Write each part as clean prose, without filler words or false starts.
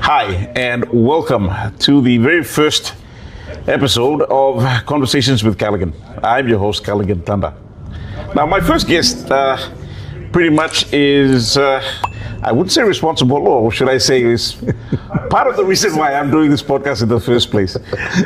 Hi, and welcome to the very first episode of Conversations with Callaghan. I'm your host, Callaghan Tanda. Now, my first guest pretty much is, I wouldn't say responsible, or should I say is part of the reason why I'm doing this podcast in the first place.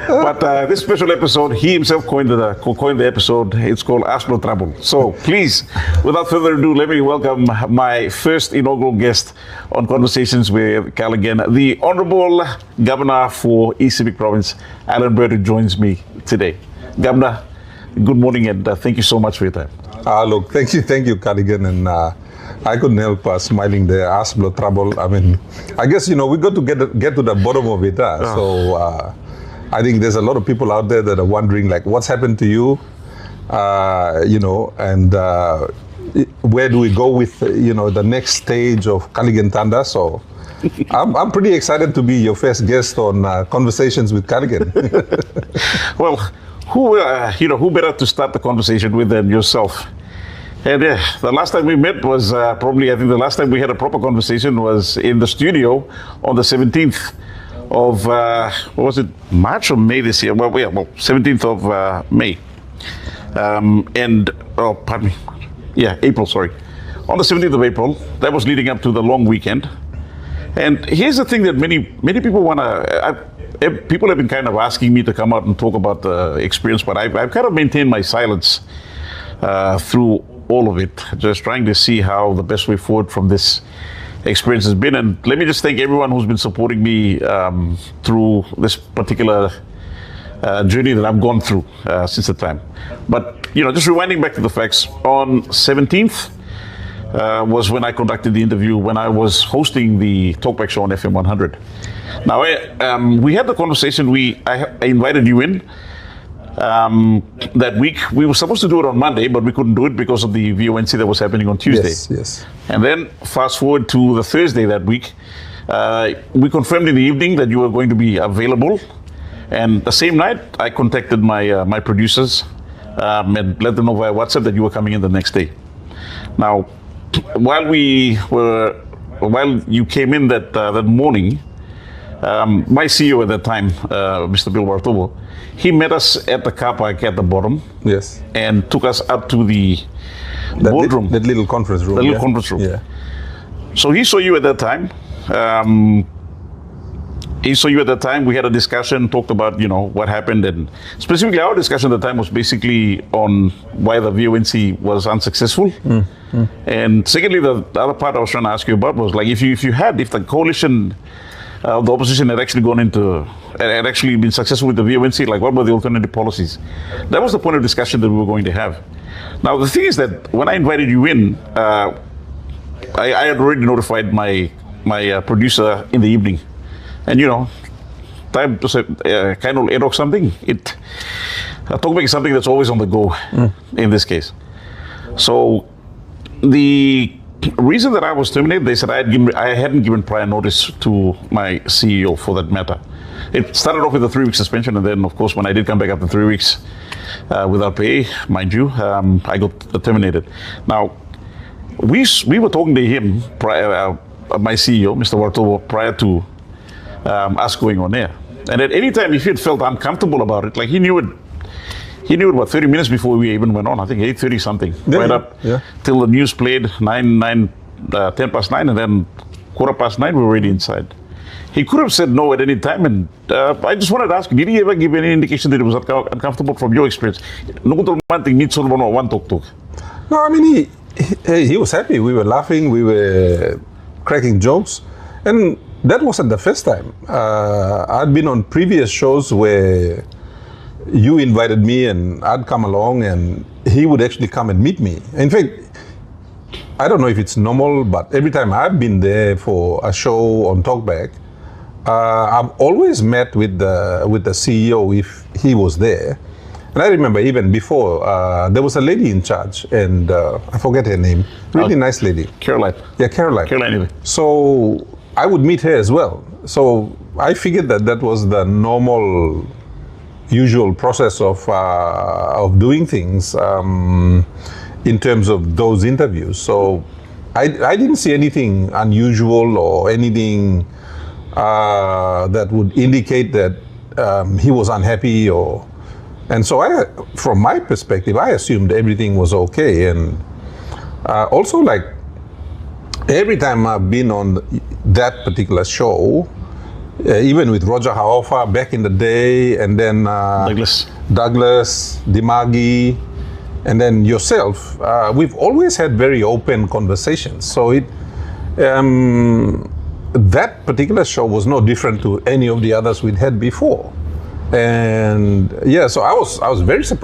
But this special episode, he himself coined the episode. It's called Trabol. So please, without further ado, let me welcome my first inaugural guest on Conversations with Callaghan, the Honorable Governor for SEPIK Province, ALLAN, who joins me today. Governor, good morning, and thank you so much for your time. Look, thank you, Callaghan, and I couldn't help smiling there. Trabol. I mean, I guess we got to get to the bottom of it. So I think there's a lot of people out there that are wondering, like, what's happened to you, and where do we go with the next stage of Callaghan Tanda. So I'm pretty excited to be your first guest on Conversations with Callaghan. Well, who better to start the conversation with than yourself? And the last time we met was I think the last time we had a proper conversation was in the studio on the 17th of, what was it, March or May this year? Well, 17th of May. Pardon me. Yeah, April, sorry. On the 17th of April, that was leading up to the long weekend. And here's the thing that many people want to, people have been kind of asking me to come out and talk about the experience, but I've kind of maintained my silence through all of it, just trying to see how the best way forward from this experience has been. And let me just thank everyone who's been supporting me through this particular journey that I've gone through since the time. But, just rewinding back to the facts, on 17th was when I conducted the interview when I was hosting the Talkback show on FM 100. Now, we had the conversation, I invited you in. That week, we were supposed to do it on Monday, but we couldn't do it because of the VONC that was happening on Tuesday. Yes. And then fast forward to the Thursday that week, we confirmed in the evening that you were going to be available. And the same night, I contacted my producers and let them know via WhatsApp that you were coming in the next day. Now, while you came in that morning, my CEO at that time, Mr. Bill Bartobo, he met us at the car park at the bottom. Yes. And took us up to the boardroom. That little conference room. The little conference room. Yeah. So he saw you at that time. We had a discussion, talked about, what happened. And specifically our discussion at the time was basically on why the VONC was unsuccessful. And secondly, the other part I was trying to ask you about was, like, if the coalition of the opposition had actually been successful with the VONC, like, what were the alternative policies? That was the point of discussion that we were going to have. Now, the thing is that when I invited you in, I had already notified my producer in the evening. And, time to say, kind of ad hoc something. Talkback is something that's always on the go in this case. So the reason that I was terminated, they said I hadn't given prior notice to my CEO for that matter. It started off with a 3-week suspension, and then, of course, when I did come back after 3 weeks without pay, mind you, I got terminated. Now, we were talking to him, my CEO, Mr. Wartovo, prior to us going on air. And at any time, if he had felt uncomfortable about it, like he knew it, what, 30 minutes before we even went on, I think 8:30 something, till the news played, 10 past 9, and then 9:15, we were already inside. He could have said no at any time, and I just wanted to ask, did he ever give any indication that it was uncomfortable from your experience? No, I mean, he was happy. We were laughing, we were cracking jokes, and that wasn't the first time. I'd been on previous shows where you invited me and I'd come along and he would actually come and meet me. In fact, I don't know if it's normal, but every time I've been there for a show on Talkback, I've always met with the CEO if he was there. And I remember even before, there was a lady in charge, and I forget her name, really nice lady. Caroline. Yeah, Caroline. Caroline. So I would meet her as well. So I figured that was the normal, usual process of doing things in terms of those interviews. So I didn't see anything unusual or anything that would indicate that he was unhappy, and so from my perspective, I assumed everything was okay. And also, like, every time I've been on that particular show, even with Roger Haofa back in the day, and then Douglas, Dimagi, and then yourself, we've always had very open conversations. So that particular show was no different to any of the others we'd had before. And yeah, so I was very surprised.